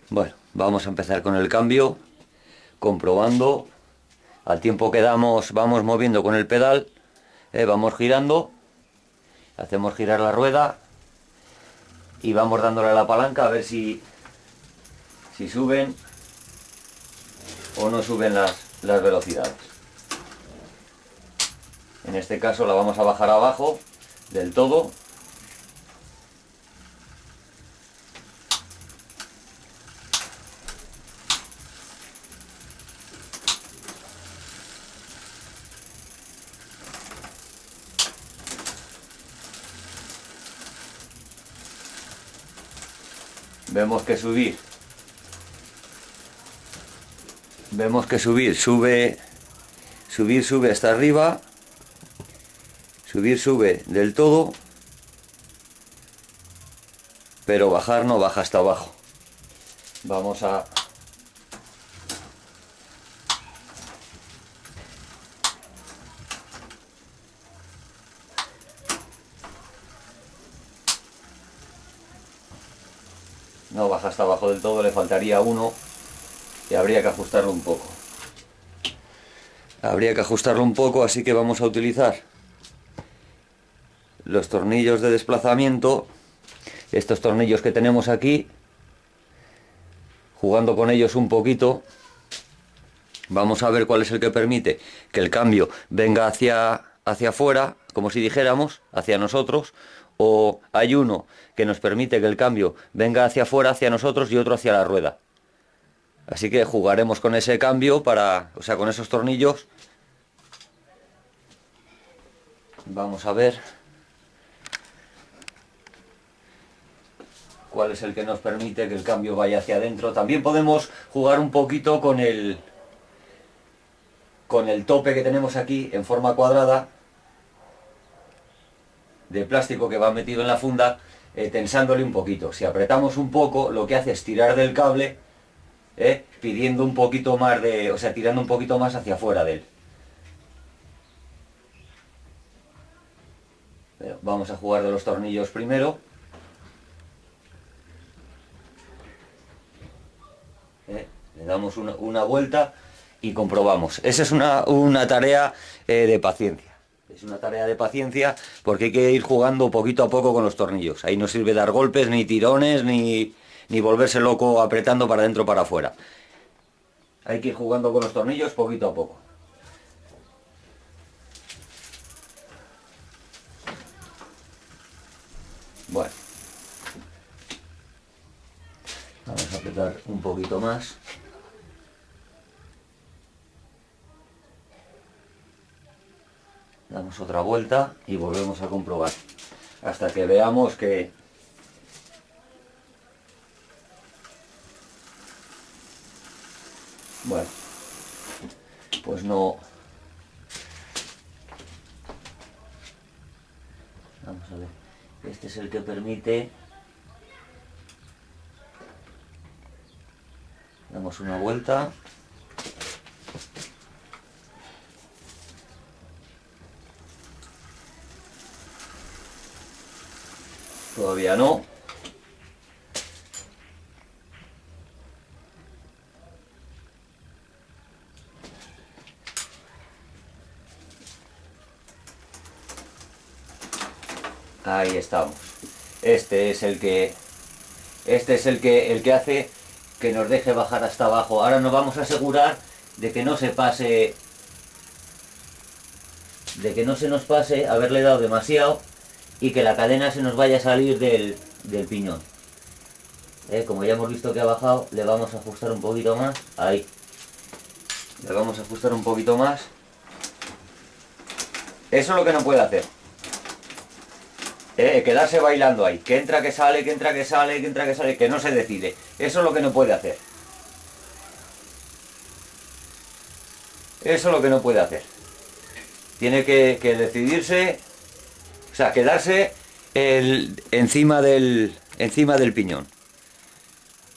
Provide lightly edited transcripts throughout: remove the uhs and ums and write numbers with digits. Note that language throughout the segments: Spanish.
Bueno, vamos a empezar con el cambio, comprobando. Al tiempo que damos, vamos moviendo con el pedal, vamos girando, hacemos girar la rueda y vamos dándole a la palanca a ver si suben o no suben las velocidades. En este caso la vamos a bajar abajo del todo. Vemos que sube hasta arriba, sube del todo, pero bajar no baja hasta abajo. Vamos a no baja hasta abajo del todo, le faltaría uno y habría que ajustarlo un poco. Así que vamos a utilizar los tornillos de desplazamiento, estos tornillos que tenemos aquí, jugando con ellos un poquito. Vamos a ver cuál es el que permite que el cambio venga hacia afuera, como si dijéramos, hacia nosotros, o hay uno que nos permite que el cambio venga hacia afuera, hacia nosotros, y otro hacia la rueda. Así que jugaremos con ese cambio con esos tornillos. Vamos a ver cuál es el que nos permite que el cambio vaya hacia adentro. También podemos jugar un poquito con el tope que tenemos aquí en forma cuadrada de plástico que va metido en la funda, tensándole un poquito. Si apretamos un poco, lo que hace es tirar del cable, pidiendo un poquito más tirando un poquito más hacia afuera de él. Pero vamos a jugar de los tornillos primero. Le damos una vuelta y comprobamos. Esa es una tarea de paciencia. Es una tarea de paciencia porque hay que ir jugando poquito a poco con los tornillos. Ahí no sirve dar golpes, ni tirones, ni volverse loco apretando para adentro o para afuera. Hay que ir jugando con los tornillos poquito a poco. Bueno, vamos a apretar un poquito más. Damos otra vuelta y volvemos a comprobar hasta que veamos que bueno, pues no. Vamos a ver, este es el que permite. Damos una vuelta. Todavía no. Ahí estamos. Este es el que hace que nos deje bajar hasta abajo. Ahora nos vamos a asegurar de que no se pase, de que no se nos pase haberle dado demasiado y que la cadena se nos vaya a salir del piñón. Como ya hemos visto que ha bajado, le vamos a ajustar un poquito más. Ahí. Le vamos a ajustar un poquito más. Eso es lo que no puede hacer. Quedarse bailando ahí. Que entra, que sale, que entra, que sale, que entra, que sale, que no se decide. Eso es lo que no puede hacer. Eso es lo que no puede hacer. Tiene que decidirse, o sea, quedarse encima del piñón.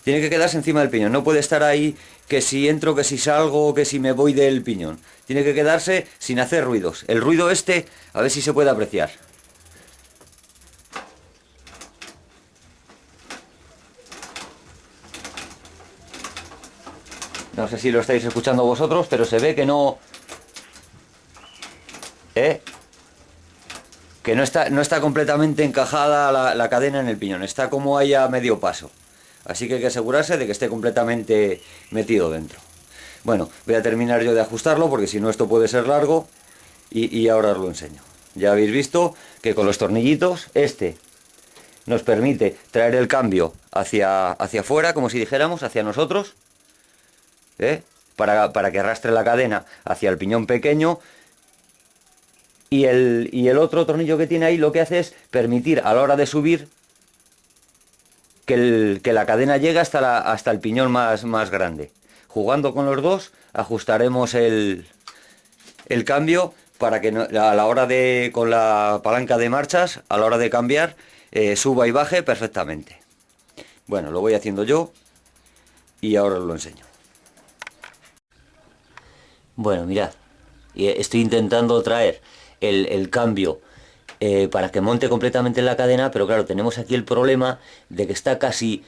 Tiene que quedarse encima del piñón. No puede estar ahí que si entro, que si salgo, que si me voy del piñón. Tiene que quedarse sin hacer ruidos. El ruido a ver si se puede apreciar. No sé si lo estáis escuchando vosotros, pero se ve que no... que no está completamente encajada la cadena en el piñón, está como ahí a medio paso. Así que hay que asegurarse de que esté completamente metido dentro. Bueno, voy a terminar yo de ajustarlo porque si no esto puede ser largo y ahora os lo enseño. Ya habéis visto que con los tornillitos nos permite traer el cambio hacia afuera, como si dijéramos, hacia nosotros, para que arrastre la cadena hacia el piñón pequeño. Y el otro tornillo que tiene ahí lo que hace es permitir a la hora de subir que la cadena llegue hasta el piñón más grande. Jugando con los dos ajustaremos el cambio para que a la hora de, con la palanca de marchas, a la hora de cambiar, suba y baje perfectamente. Bueno, lo voy haciendo yo y ahora os lo enseño. Bueno, mirad, estoy intentando traer el cambio para que monte completamente la cadena, pero claro, tenemos aquí el problema de que está casi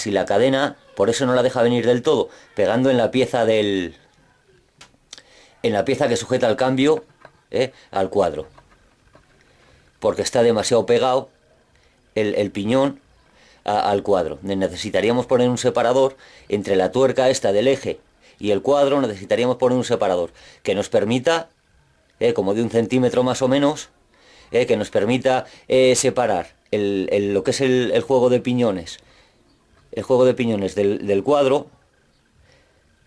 la cadena, por eso no la deja venir del todo, pegando en la pieza en la pieza que sujeta el cambio al cuadro, porque está demasiado pegado el piñón al cuadro. Necesitaríamos poner un separador entre la tuerca esta del eje y el cuadro, necesitaríamos poner un separador que nos permita, como de 1 centímetro más o menos, que nos permita separar lo que es el juego de piñones, del cuadro.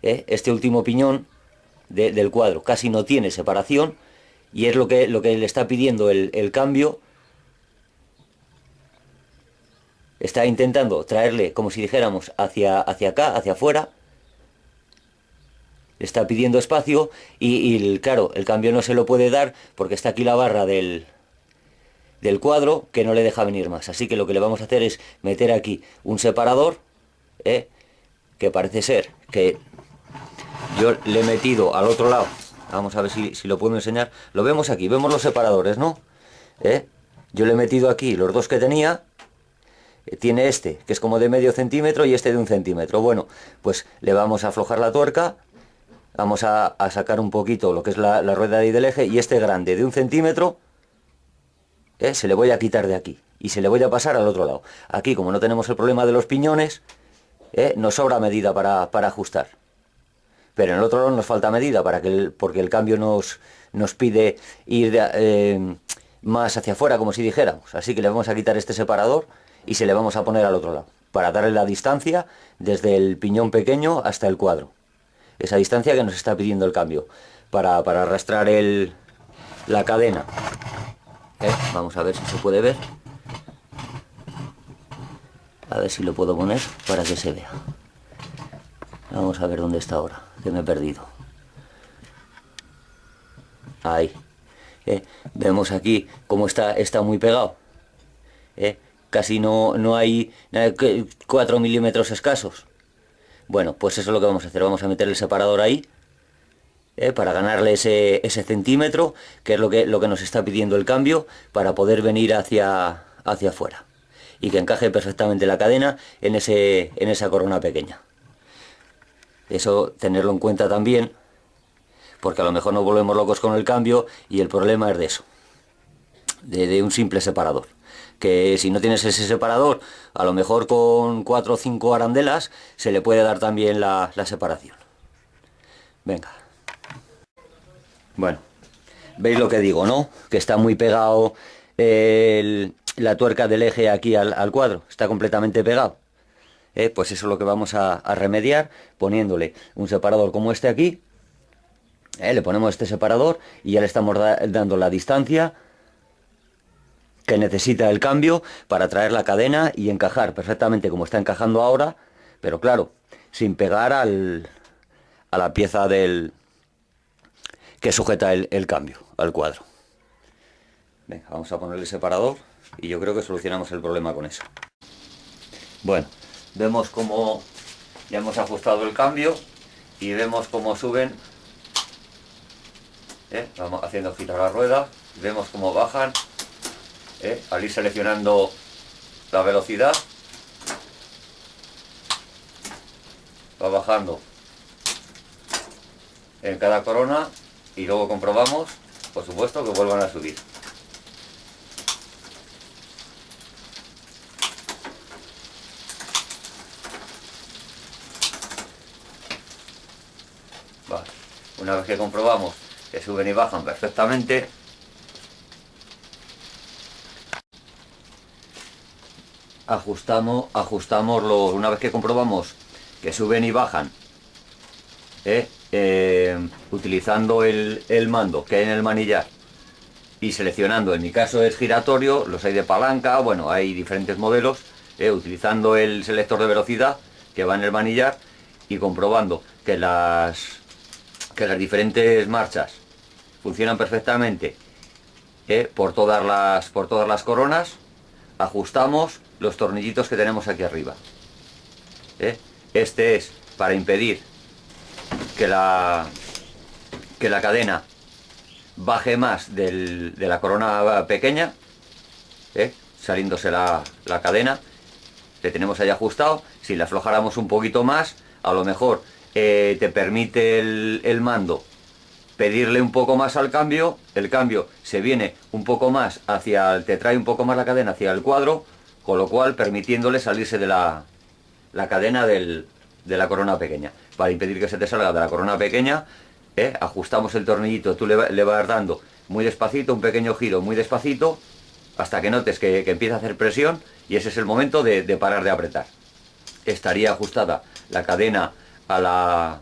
Este último piñón del cuadro casi no tiene separación y es lo que le está pidiendo el cambio. Está intentando traerle, como si dijéramos, hacia acá, hacia afuera. Está pidiendo espacio claro, el cambio no se lo puede dar porque está aquí la barra del cuadro que no le deja venir más. Así que lo que le vamos a hacer es meter aquí un separador, que parece ser que yo le he metido al otro lado. Vamos a ver si lo puedo enseñar. Lo vemos aquí, vemos los separadores, ¿no? Yo le he metido aquí los dos que tenía. Tiene este, que es como de medio centímetro, y este de 1 centímetro. Bueno, pues le vamos a aflojar la tuerca. Vamos a sacar un poquito lo que es la rueda de ahí del eje, y este grande de 1 centímetro se le voy a quitar de aquí y se le voy a pasar al otro lado. Aquí, como no tenemos el problema de los piñones, nos sobra medida para ajustar, pero en el otro lado nos falta medida porque el cambio nos pide ir más hacia afuera, como si dijéramos. Así que le vamos a quitar este separador y se le vamos a poner al otro lado para darle la distancia desde el piñón pequeño hasta el cuadro, esa distancia que nos está pidiendo el cambio para arrastrar la cadena. Vamos a ver si se puede ver. A ver si lo puedo poner para que se vea. Vamos a ver dónde está ahora, que me he perdido. Ahí. Vemos aquí cómo está muy pegado. Casi no hay 4 milímetros escasos. Bueno, pues eso es lo que vamos a hacer. Vamos a meter el separador ahí, para ganarle ese centímetro, que es lo que nos está pidiendo el cambio, para poder venir hacia afuera y que encaje perfectamente la cadena en esa corona pequeña. Eso tenerlo en cuenta también, porque a lo mejor nos volvemos locos con el cambio y el problema es de eso, de un simple separador. Que si no tienes ese separador, a lo mejor con 4 o 5 arandelas se le puede dar también la separación. Venga. Bueno, veis lo que digo, ¿no? Que está muy pegado la tuerca del eje aquí al cuadro, está completamente pegado. Pues eso es lo que vamos a remediar poniéndole un separador como este aquí. Le ponemos este separador y ya le estamos dando la distancia que necesita el cambio para traer la cadena y encajar perfectamente como está encajando ahora, pero claro, sin pegar a la pieza que sujeta el cambio al cuadro. Venga, vamos a ponerle separador y yo creo que solucionamos el problema con eso. Bueno, vemos cómo ya hemos ajustado el cambio y vemos cómo suben. Vamos haciendo girar la rueda, vemos cómo bajan. Al ir seleccionando la velocidad, va bajando en cada corona y luego comprobamos, por supuesto, que vuelvan a subir. Vale. Una vez que comprobamos que suben y bajan perfectamente, ajustamos una vez que comprobamos que suben y bajan, utilizando el mando que hay en el manillar y seleccionando, en mi caso es giratorio, los hay de palanca, bueno, hay diferentes modelos, utilizando el selector de velocidad que va en el manillar y comprobando que las diferentes marchas funcionan perfectamente, por todas las coronas, ajustamos los tornillitos que tenemos aquí arriba. Este es para impedir que la cadena baje más de la corona pequeña, saliéndose la cadena. Le tenemos ahí ajustado. Si le aflojáramos un poquito más, a lo mejor te permite el mando pedirle un poco más al cambio, el cambio se viene un poco más te trae un poco más la cadena hacia el cuadro, con lo cual permitiéndole salirse de la cadena de la corona pequeña. Para impedir que se te salga de la corona pequeña, ajustamos el tornillito, tú le vas dando muy despacito, un pequeño giro muy despacito, hasta que notes que empieza a hacer presión, y ese es el momento de parar de apretar. Estaría ajustada la cadena a la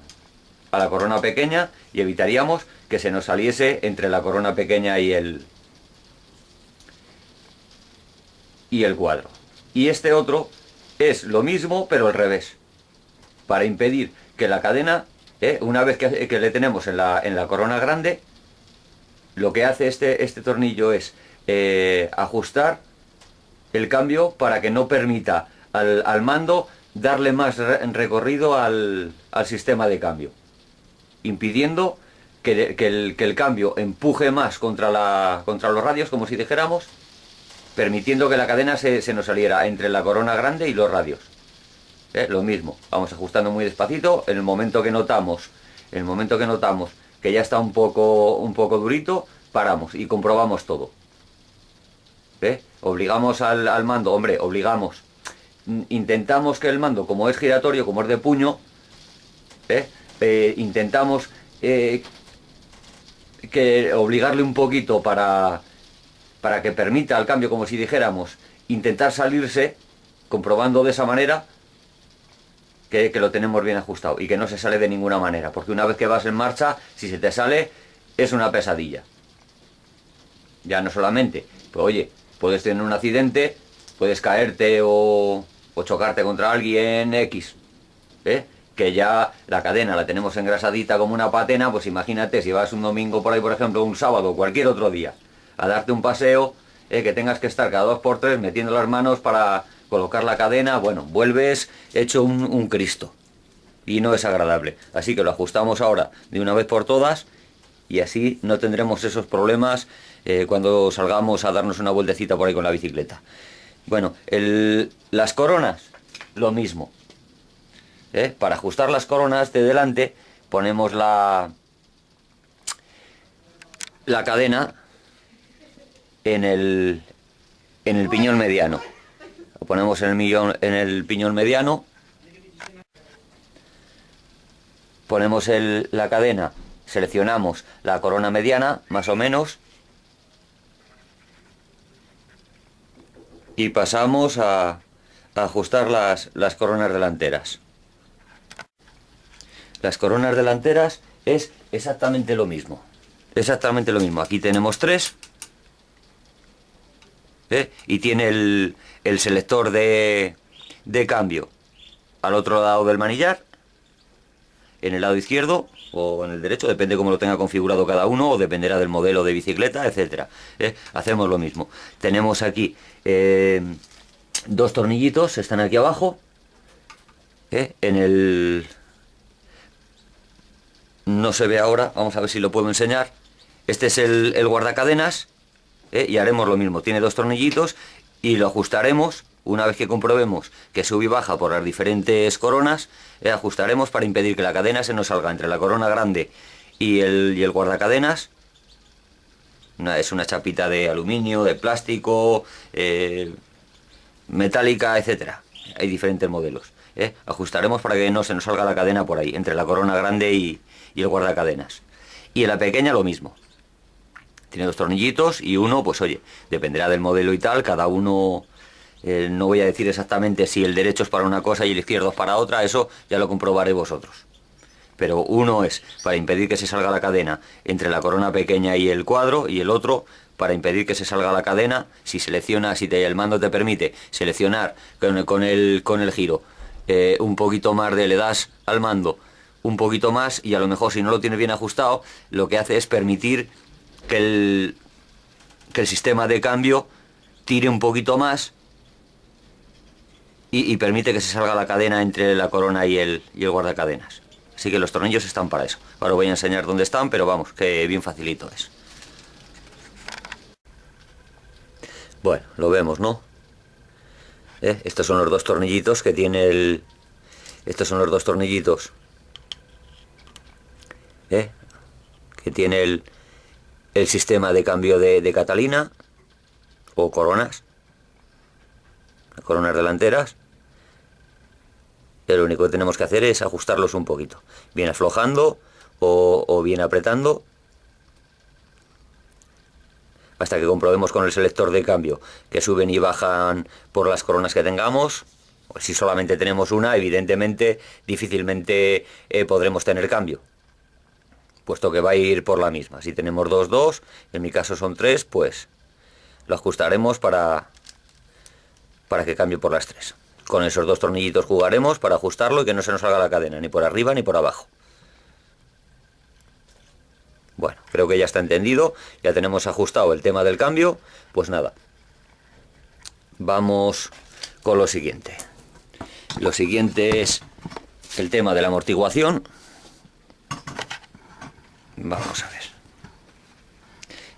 corona pequeña y evitaríamos que se nos saliese entre la corona pequeña y el cuadro. Y este otro es lo mismo, pero al revés, para impedir que la cadena, una vez que le tenemos en la corona grande, lo que hace este tornillo es ajustar el cambio para que no permita al mando darle más recorrido al sistema de cambio, impidiendo que el cambio empuje más contra los radios, como si dijéramos, permitiendo que la cadena se nos saliera entre la corona grande y los radios. Lo mismo, vamos ajustando muy despacito. En el momento que notamos que ya está un poco durito, paramos y comprobamos todo. Obligamos al mando, hombre, intentamos que el mando, como es giratorio, como es de puño, intentamos que obligarle un poquito para que permita el cambio, como si dijéramos, intentar salirse, comprobando de esa manera que lo tenemos bien ajustado y que no se sale de ninguna manera, porque una vez que vas en marcha, si se te sale, es una pesadilla. Ya no solamente, pues oye, puedes tener un accidente, puedes caerte o chocarte contra alguien X, que ya la cadena la tenemos engrasadita como una patena. Pues imagínate si vas un domingo por ahí, por ejemplo, un sábado o cualquier otro día, a darte un paseo, que tengas que estar cada 2 por 3 metiendo las manos para colocar la cadena, bueno, vuelves hecho un Cristo y no es agradable. Así que lo ajustamos ahora de una vez por todas y así no tendremos esos problemas cuando salgamos a darnos una vueltecita por ahí con la bicicleta. Bueno, las coronas, lo mismo. Para ajustar las coronas de delante ponemos la cadena en el piñón mediano. Lo ponemos en el piñón mediano, ponemos la cadena, seleccionamos la corona mediana, más o menos, y pasamos a ajustar las coronas delanteras. Las coronas delanteras es exactamente lo mismo. Exactamente lo mismo. Aquí tenemos 3. Y tiene el selector de cambio al otro lado del manillar, en el lado izquierdo o en el derecho, depende cómo lo tenga configurado cada uno, o dependerá del modelo de bicicleta, etcétera. Hacemos lo mismo. Tenemos aquí 2 tornillitos, están aquí abajo, no se ve ahora, vamos a ver si lo puedo enseñar. Este es el guardacadenas, y haremos lo mismo. Tiene 2 tornillitos y lo ajustaremos una vez que comprobemos que sube y baja por las diferentes coronas. Ajustaremos para impedir que la cadena se nos salga entre la corona grande y el guardacadenas. Es una chapita de aluminio, de plástico, metálica, etcétera. Hay diferentes modelos. Ajustaremos para que no se nos salga la cadena por ahí, entre la corona grande y el guardacadenas. Y en la pequeña lo mismo. Tiene 2 tornillitos y uno, pues oye, dependerá del modelo y tal, cada uno, no voy a decir exactamente si el derecho es para una cosa y el izquierdo es para otra, eso ya lo comprobaré vosotros. Pero uno es para impedir que se salga la cadena entre la corona pequeña y el cuadro, y el otro para impedir que se salga la cadena, si seleccionas, el mando te permite seleccionar con el giro un poquito más le das al mando un poquito más, y a lo mejor si no lo tienes bien ajustado, lo que hace es permitir que el sistema de cambio tire un poquito más y permite que se salga la cadena entre la corona y el guardacadenas. Así que los tornillos están para eso. Ahora os voy a enseñar dónde están, pero vamos, que bien facilito es. Bueno, lo vemos, ¿no? Estos son los 2 tornillitos que tiene estos son los 2 tornillitos que tiene el sistema de cambio de Catalina o coronas delanteras. Lo único que tenemos que hacer es ajustarlos un poquito, bien aflojando o bien apretando, hasta que comprobemos con el selector de cambio que suben y bajan por las coronas que tengamos. Si solamente tenemos una, evidentemente difícilmente podremos tener cambio, puesto que va a ir por la misma. Si tenemos 2, en mi caso son 3, pues lo ajustaremos para que cambie por las 3. Con esos 2 tornillitos jugaremos para ajustarlo y que no se nos salga la cadena, ni por arriba ni por abajo. Bueno, creo que ya está entendido, ya tenemos ajustado el tema del cambio. Pues nada, vamos con lo siguiente. Lo siguiente es el tema de la amortiguación. Vamos a ver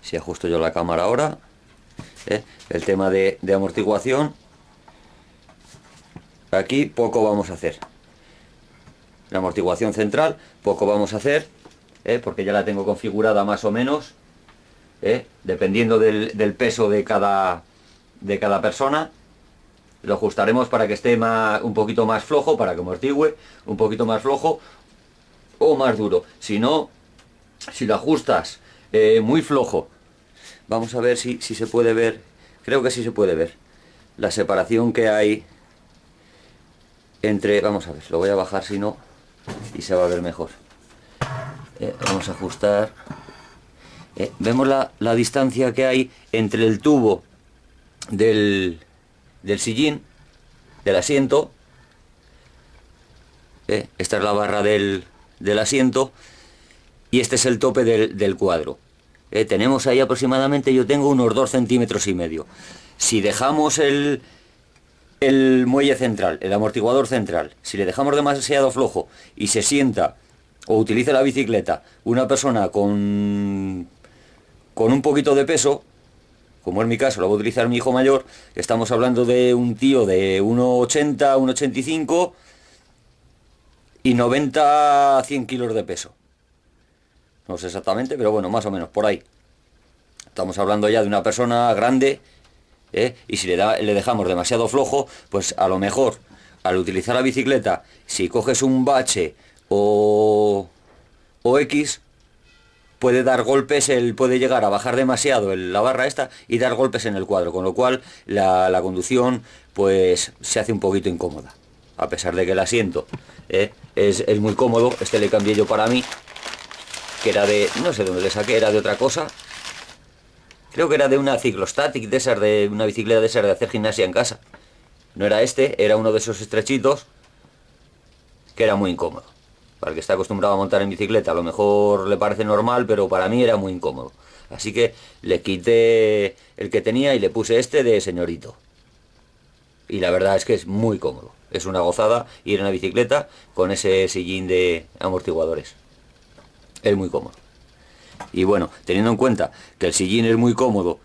si ajusto yo la cámara ahora. El tema de amortiguación. Aquí poco vamos a hacer. La amortiguación central poco vamos a hacer, porque ya la tengo configurada más o menos, dependiendo del peso de cada persona. Lo ajustaremos para que esté un poquito más flojo, para que amortigüe un poquito más flojo o más duro. Si no, si lo ajustas muy flojo, vamos a ver si se puede ver. Creo que sí se puede ver la separación que hay entre, vamos a ver, lo voy a bajar si no, y se va a ver mejor. Vamos a ajustar. Vemos la distancia que hay entre el tubo del sillín, del asiento. Esta es la barra del asiento, y este es el tope del cuadro. Tenemos ahí aproximadamente, yo tengo unos 2,5 centímetros. Si dejamos el muelle central, el amortiguador central, si le dejamos demasiado flojo y se sienta o utiliza la bicicleta una persona con un poquito de peso, como es mi caso, lo va a utilizar mi hijo mayor, estamos hablando de un tío de 1,80, 1,85 y 90, 100 kilos de peso. No sé exactamente, pero bueno, más o menos, por ahí. Estamos hablando ya de una persona grande, y si le dejamos demasiado flojo, pues a lo mejor al utilizar la bicicleta, si coges un bache o X, puede dar golpes, puede llegar a bajar demasiado la barra esta y dar golpes en el cuadro, con lo cual la conducción pues se hace un poquito incómoda, a pesar de que el asiento es muy cómodo. Este le cambié yo para mí, que era de, no sé dónde le saqué, era de otra cosa. Creo que era de una Cyclostatic, de una bicicleta de esas de hacer gimnasia en casa. No era este, era uno de esos estrechitos, que era muy incómodo. Para el que está acostumbrado a montar en bicicleta, a lo mejor le parece normal, pero para mí era muy incómodo. Así que le quité el que tenía y le puse este de señorito. Y la verdad es que es muy cómodo. Es una gozada ir en la bicicleta con ese sillín de amortiguadores. Es muy cómodo. Y bueno, teniendo en cuenta que el sillín es muy cómodo,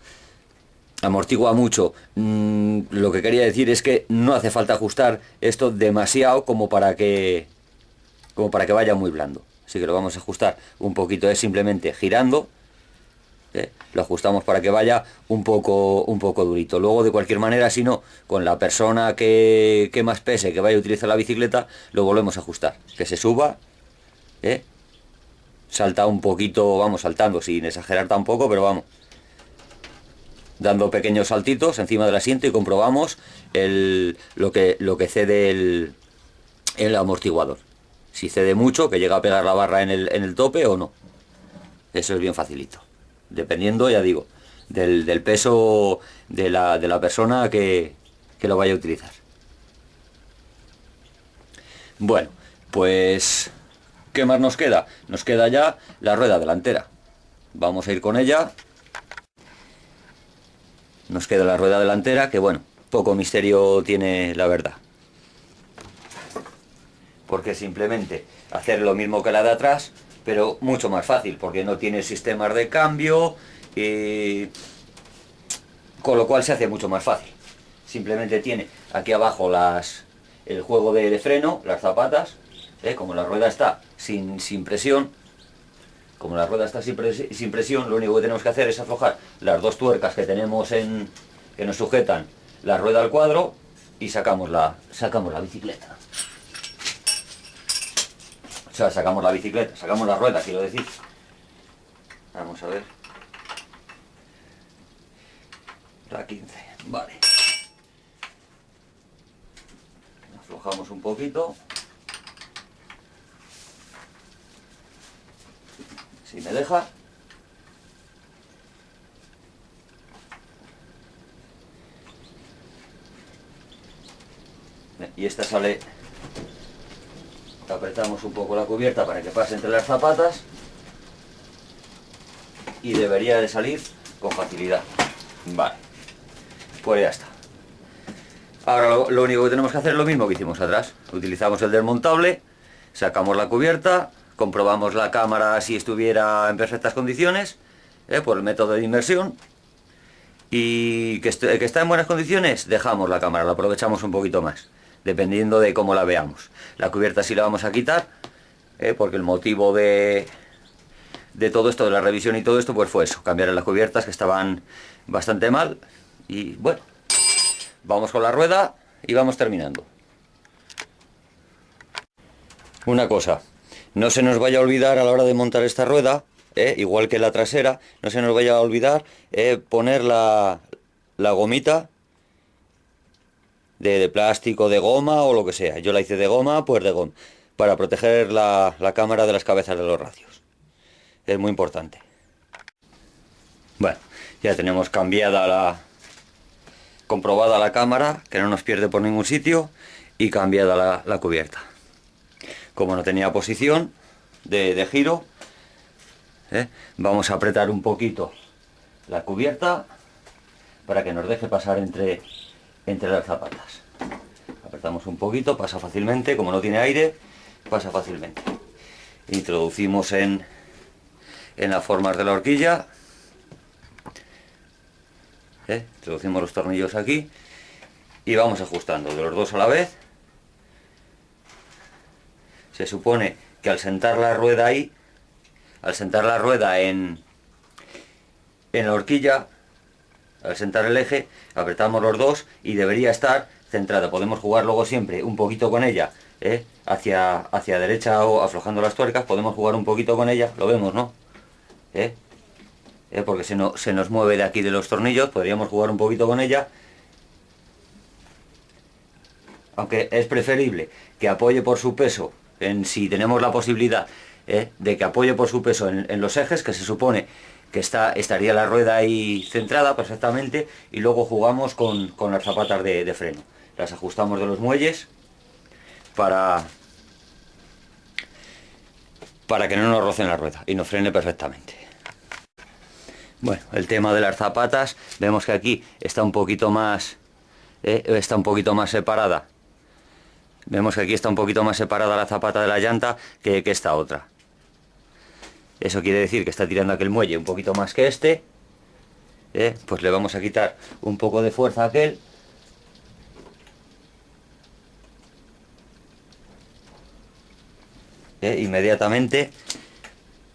amortigua mucho, lo que quería decir es que no hace falta ajustar esto demasiado como para que vaya muy blando. así que lo vamos a ajustar un poquito, es simplemente girando. Lo ajustamos para que vaya un poco durito. Luego, de cualquier manera, si no, con la persona que más pese, que vaya a utilizar la bicicleta, lo volvemos a ajustar, que se suba, salta un poquito, vamos saltando sin exagerar tampoco, pero vamos dando pequeños saltitos encima del asiento y comprobamos lo que cede el amortiguador, si cede mucho, que llega a pegar la barra en el tope o no. Eso es bien facilito, dependiendo, ya digo, del peso de la persona que lo vaya a utilizar. Bueno, pues ¿qué más nos queda? Nos queda ya la rueda delantera. Vamos a ir con ella. Nos queda la rueda delantera, que bueno, poco misterio tiene, la verdad, porque simplemente hacer lo mismo que la de atrás, pero mucho más fácil, porque no tiene sistemas de cambio, con lo cual se hace mucho más fácil. Simplemente tiene aquí abajo el juego de freno, las zapatas, como la rueda está sin presión, sin presión, lo único que tenemos que hacer es aflojar las dos tuercas que tenemos que nos sujetan la rueda al cuadro y sacamos la bicicleta. O sea, sacamos la rueda, quiero decir. Vamos a ver. La 15, vale. Aflojamos un poquito. Si me deja. Y esta sale. Apretamos un poco la cubierta para que pase entre las zapatas. Y debería de salir con facilidad. Vale. Pues ya está. Ahora lo único que tenemos que hacer es lo mismo que hicimos atrás. Utilizamos el desmontable, sacamos la cubierta, comprobamos la cámara si estuviera en perfectas condiciones, por el método de inmersión, y que está en buenas condiciones, dejamos la cámara, la aprovechamos un poquito más, dependiendo de cómo la veamos. La cubierta sí la vamos a quitar, porque el motivo de todo esto, de la revisión y todo esto, pues fue eso, cambiar las cubiertas que estaban bastante mal, y bueno, vamos con la rueda y vamos terminando. Una cosa, no se nos vaya a olvidar a la hora de montar esta rueda, igual que la trasera, no se nos vaya a olvidar poner la gomita de plástico, de goma o lo que sea. Yo la hice de goma, pues de goma, para proteger la cámara de las cabezas de los radios. Es muy importante. Bueno, ya tenemos comprobada la cámara, que no nos pierde por ningún sitio, y cambiada la cubierta. Como no tenía posición de giro, vamos a apretar un poquito la cubierta para que nos deje pasar entre las zapatas. Apretamos un poquito, pasa fácilmente, como no tiene aire, pasa fácilmente. Introducimos en las formas de la horquilla, introducimos los tornillos aquí y vamos ajustando de los dos a la vez. Se supone que al sentar la rueda ahí, al sentar la rueda en la horquilla, al sentar el eje, apretamos los dos y debería estar centrada. Podemos jugar luego siempre un poquito con ella, hacia derecha o aflojando las tuercas, podemos jugar un poquito con ella, lo vemos, ¿no? Porque se nos mueve de aquí de los tornillos, podríamos jugar un poquito con ella, aunque es preferible que apoye por su peso, si tenemos la posibilidad de que apoye por su peso en los ejes, que se supone que estaría la rueda ahí centrada perfectamente, y luego jugamos con las zapatas de freno. Las ajustamos de los muelles para que no nos rocen la rueda y nos frene perfectamente. Bueno, el tema de las zapatas, vemos que aquí está un poquito más separada. Vemos que aquí está un poquito más separada la zapata de la llanta que esta otra. Eso quiere decir que está tirando aquel muelle un poquito más que este. Pues le vamos a quitar un poco de fuerza a aquel. inmediatamente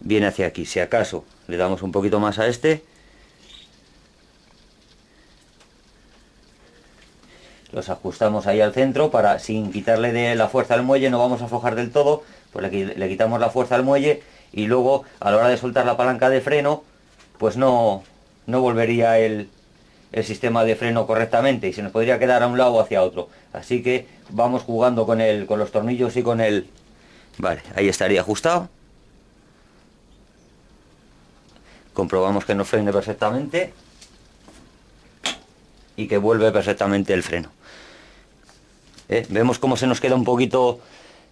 viene hacia aquí. Si acaso le damos un poquito más a este, los ajustamos ahí al centro para, sin quitarle de la fuerza al muelle, no vamos a aflojar del todo, pues le quitamos la fuerza al muelle y luego a la hora de soltar la palanca de freno, pues no volvería el sistema de freno correctamente y se nos podría quedar a un lado o hacia otro. Así que vamos jugando con los tornillos y con el... Vale, ahí estaría ajustado. Comprobamos que nos frene perfectamente y que vuelve perfectamente el freno. Vemos cómo se nos queda un poquito,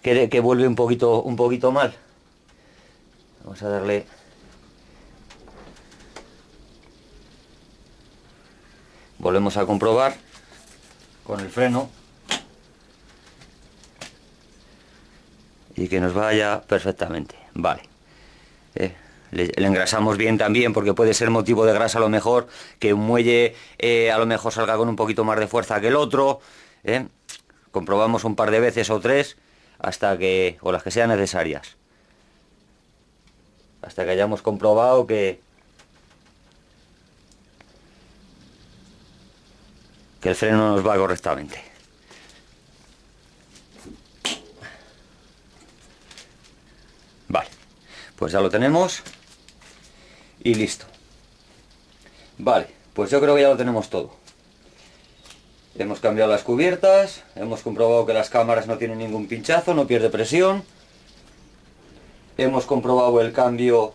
que vuelve un poquito mal. Vamos a darle... Volvemos a comprobar con el freno y que nos vaya perfectamente. Vale. Le engrasamos bien también, porque puede ser motivo de grasa a lo mejor que un muelle a lo mejor salga con un poquito más de fuerza que el otro. Comprobamos un par de veces o 3 hasta que, o las que sean necesarias, hasta que hayamos comprobado que el freno nos va correctamente. Vale, pues ya lo tenemos y listo. Vale, pues yo creo que ya lo tenemos todo. Hemos cambiado las cubiertas, hemos comprobado que las cámaras no tienen ningún pinchazo, no pierde presión. Hemos comprobado el cambio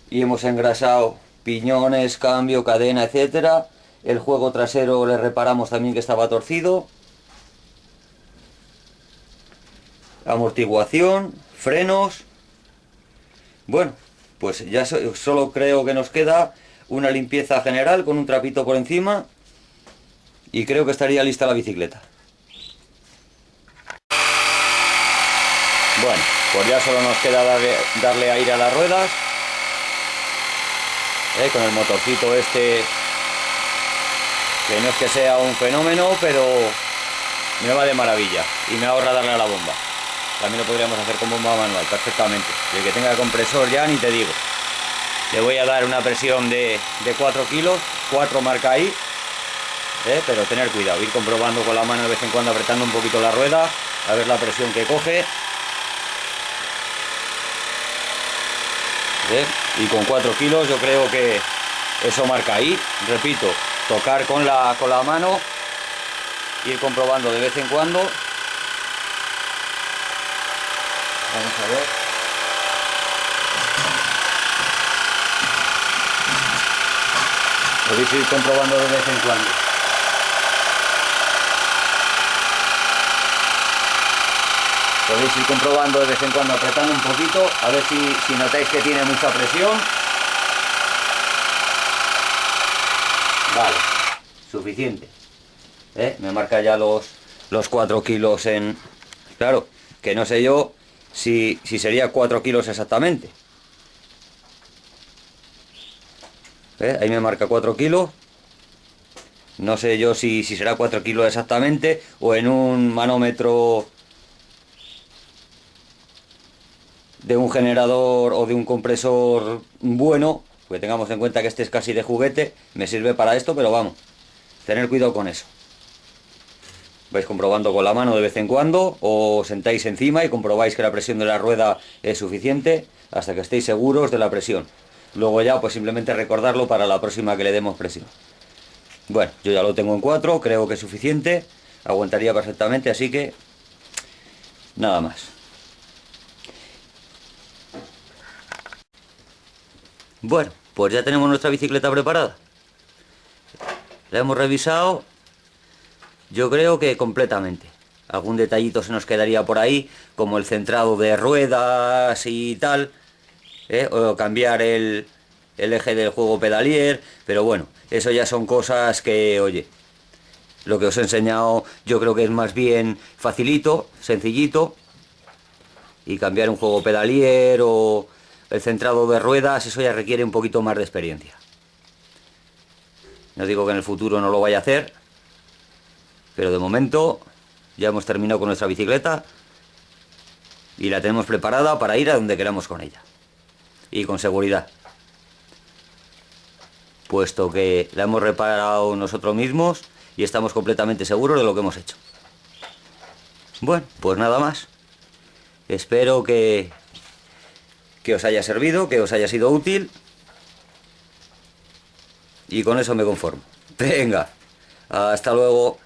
y hemos engrasado piñones, cambio, cadena, etcétera. El juego trasero le reparamos también que estaba torcido. Amortiguación, frenos. Bueno, pues ya solo creo que nos queda una limpieza general con un trapito por encima y creo que estaría lista la bicicleta. Bueno, pues ya solo nos queda darle aire a las ruedas, con el motorcito este, que no es que sea un fenómeno, pero me va de maravilla y me ahorra darle a la bomba. También lo podríamos hacer con bomba manual perfectamente. Y el que tenga compresor ya ni te digo. Le voy a dar una presión de 4 kilos, 4 marca ahí, pero tener cuidado, ir comprobando con la mano de vez en cuando, apretando un poquito la rueda, a ver la presión que coge. Y con 4 kilos yo creo que eso marca ahí. Repito, tocar con la mano, ir comprobando de vez en cuando. Vamos a ver. Podéis ir comprobando de vez en cuando. Podéis ir comprobando de vez en cuando, apretando un poquito, a ver si notáis que tiene mucha presión. Vale, suficiente. Me marca ya los 4 kilos en... Claro, que no sé yo si sería 4 kilos exactamente. Ahí me marca 4 kilos. No sé yo si será 4 kilos exactamente o en un manómetro de un generador o de un compresor bueno, porque tengamos en cuenta que este es casi de juguete, me sirve para esto, pero vamos, tener cuidado con eso. Vais comprobando con la mano de vez en cuando, o sentáis encima y comprobáis que la presión de la rueda es suficiente hasta que estéis seguros de la presión. Luego ya pues simplemente recordarlo para la próxima que le demos presión. Bueno, yo ya lo tengo en 4, creo que es suficiente, aguantaría perfectamente, así que nada más. Bueno, pues ya tenemos nuestra bicicleta preparada. La hemos revisado, yo creo que completamente. Algún detallito se nos quedaría por ahí, como el centrado de ruedas y tal, o cambiar el eje del juego pedalier, pero bueno, eso ya son cosas que, oye, lo que os he enseñado yo creo que es más bien facilito, sencillito, y cambiar un juego pedalier o el centrado de ruedas, eso ya requiere un poquito más de experiencia. No digo que en el futuro no lo vaya a hacer, pero de momento ya hemos terminado con nuestra bicicleta y la tenemos preparada para ir a donde queramos con ella. Y con seguridad. Puesto que la hemos reparado nosotros mismos y estamos completamente seguros de lo que hemos hecho. Bueno, pues nada más. Espero que os haya servido, que os haya sido útil. Y con eso me conformo. Venga, hasta luego.